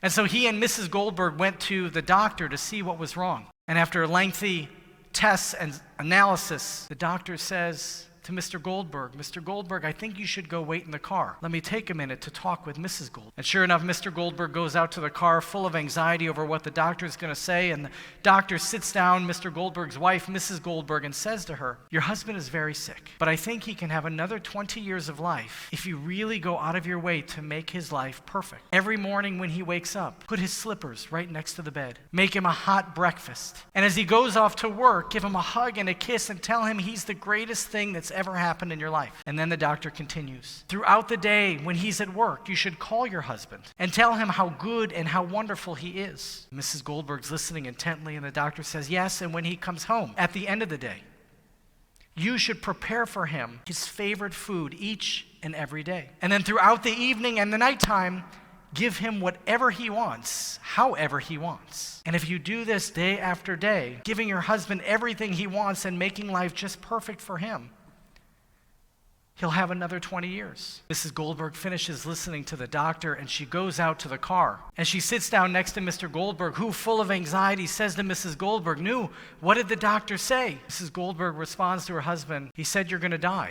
And so he and Mrs. Goldberg went to the doctor to see what was wrong. And after lengthy tests and analysis, the doctor says to Mr. Goldberg, I think you should go wait in the car. Let me take a minute to talk with Mrs. Goldberg. And sure enough, Mr. Goldberg goes out to the car full of anxiety over what the doctor is going to say. And the doctor sits down, Mr. Goldberg's wife, Mrs. Goldberg, and says to her, your husband is very sick, but I think he can have another 20 years of life if you really go out of your way to make his life perfect. Every morning when he wakes up, put his slippers right next to the bed. Make him a hot breakfast. And as he goes off to work, give him a hug and a kiss and tell him he's the greatest thing that's ever happened in your life. And then the doctor continues. Throughout the day when he's at work, you should call your husband and tell him how good and how wonderful he is. Mrs. Goldberg's listening intently, and the doctor says, yes, and when he comes home at the end of the day, you should prepare for him his favorite food each and every day. And then throughout the evening and the nighttime, give him whatever he wants, however he wants. And if you do this day after day, giving your husband everything he wants and making life just perfect for him, he'll have another 20 years. Mrs. Goldberg finishes listening to the doctor, and she goes out to the car. And she sits down next to Mr. Goldberg, who, full of anxiety, says to Mrs. Goldberg, what did the doctor say? Mrs. Goldberg responds to her husband, he said you're going to die.